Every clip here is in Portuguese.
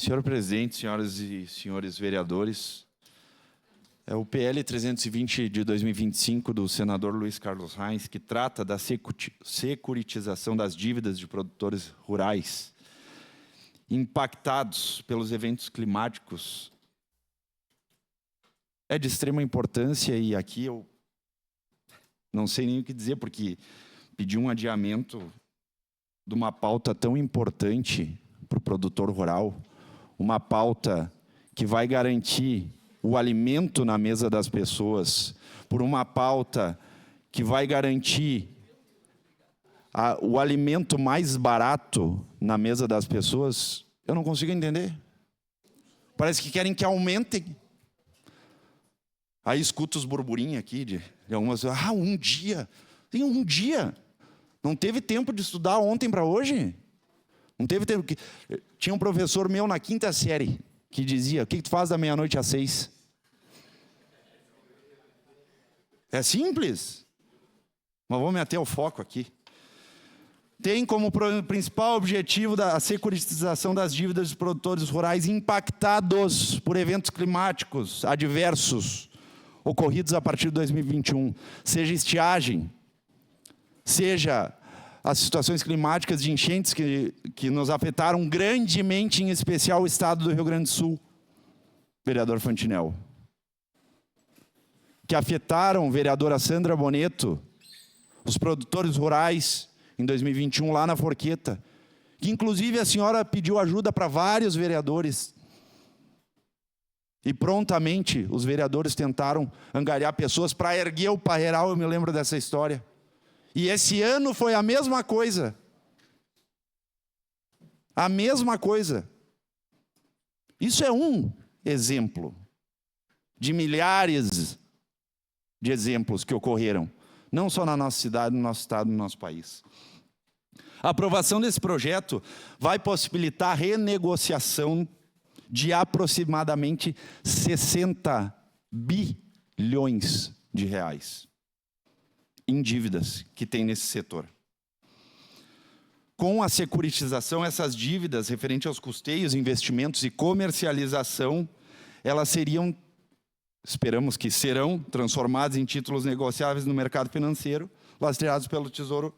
Senhor presidente, senhoras e senhores vereadores, é o PL 320 de 2025 do senador Luiz Carlos Reis, que trata da securitização das dívidas de produtores rurais impactados pelos eventos climáticos. É de extrema importância e aqui eu não sei nem o que dizer, porque pedi um adiamento de uma pauta tão importante para o produtor rural, uma pauta que vai garantir o alimento na mesa das pessoas, por uma pauta que vai garantir o alimento mais barato na mesa das pessoas, eu não consigo entender. Parece que querem que aumentem. Aí escuto os burburinhos aqui de algumas... um dia. Tem um dia. Não teve tempo de estudar ontem para hoje? Não teve tempo. Tinha um professor meu na 5ª série que dizia: o que tu faz da meia-noite às 6? É simples. Mas vou me ater ao foco aqui. Tem como principal objetivo a securitização das dívidas dos produtores rurais impactados por eventos climáticos adversos ocorridos a partir de 2021. Seja estiagem, seja as situações climáticas de enchentes que nos afetaram grandemente, em especial o estado do Rio Grande do Sul, vereador Fantinel. Que afetaram, vereadora Sandra Boneto, os produtores rurais em 2021 lá na Forqueta, que inclusive a senhora pediu ajuda para vários vereadores. E prontamente os vereadores tentaram angariar pessoas para erguer o Parreiral, eu me lembro dessa história. E esse ano foi a mesma coisa. A mesma coisa. Isso é um exemplo de milhares de exemplos que ocorreram, não só na nossa cidade, no nosso estado, no nosso país. A aprovação desse projeto vai possibilitar a renegociação de aproximadamente 60 bilhões de reais em dívidas que tem nesse setor. Com a securitização, essas dívidas referentes aos custeios, investimentos e comercialização, elas seriam, esperamos que serão, transformadas em títulos negociáveis no mercado financeiro, lastreados pelo Tesouro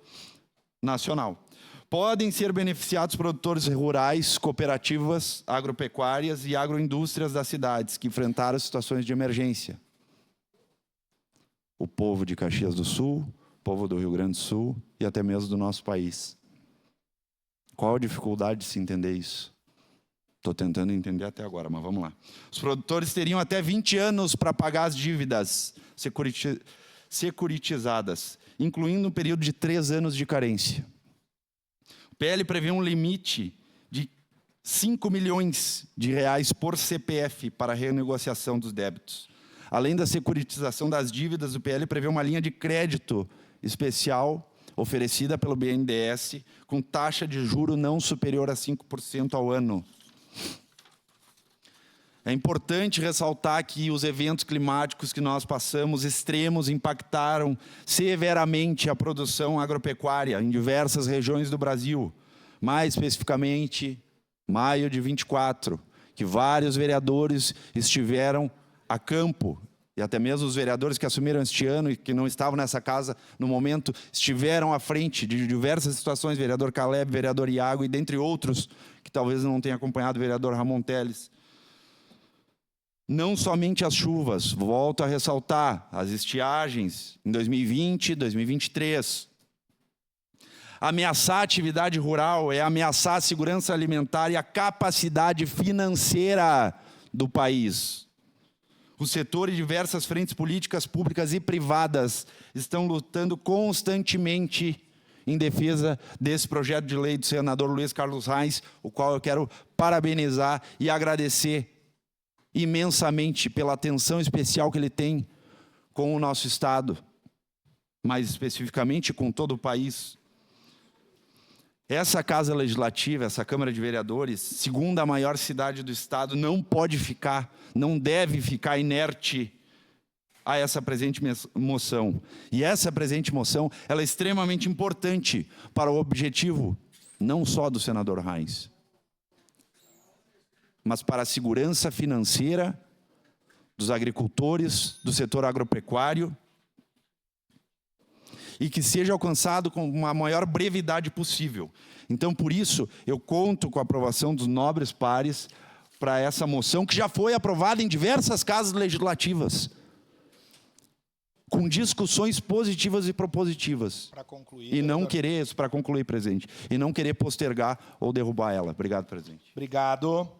Nacional. Podem ser beneficiados produtores rurais, cooperativas, agropecuárias e agroindústrias das cidades que enfrentaram situações de emergência. O povo de Caxias do Sul, o povo do Rio Grande do Sul e até mesmo do nosso país. Qual a dificuldade de se entender isso? Estou tentando entender até agora, mas vamos lá. Os produtores teriam até 20 anos para pagar as dívidas securitizadas, incluindo um período de 3 anos de carência. O PL prevê um limite de 5 milhões de reais por CPF para a renegociação dos débitos. Além da securitização das dívidas, o PL prevê uma linha de crédito especial oferecida pelo BNDES com taxa de juro não superior a 5% ao ano. É importante ressaltar que os eventos climáticos que nós passamos extremos impactaram severamente a produção agropecuária em diversas regiões do Brasil. Mais especificamente, maio de 24, que vários vereadores estiveram a campo, e até mesmo os vereadores que assumiram este ano e que não estavam nessa casa no momento, estiveram à frente de diversas situações, vereador Caleb, vereador Iago, e dentre outros, que talvez não tenham acompanhado, o vereador Ramon Teles. Não somente as chuvas, volto a ressaltar, as estiagens em 2020 e 2023. Ameaçar a atividade rural é ameaçar a segurança alimentar e a capacidade financeira do país. O setor e diversas frentes políticas públicas e privadas estão lutando constantemente em defesa desse projeto de lei do senador Luiz Carlos Reis, o qual eu quero parabenizar e agradecer imensamente pela atenção especial que ele tem com o nosso estado, mais especificamente com todo o país. Essa Casa Legislativa, essa Câmara de Vereadores, segunda maior cidade do estado, não pode ficar, não deve ficar inerte a essa presente moção. E essa presente moção, ela é extremamente importante para o objetivo, não só do senador Reis, mas para a segurança financeira dos agricultores, do setor agropecuário, e que seja alcançado com uma maior brevidade possível. Então, por isso, eu conto com a aprovação dos nobres pares para essa moção, que já foi aprovada em diversas casas legislativas, com discussões positivas e propositivas. Para concluir. E não querer, para concluir, presidente, e não querer postergar ou derrubar ela. Obrigado, presidente. Obrigado.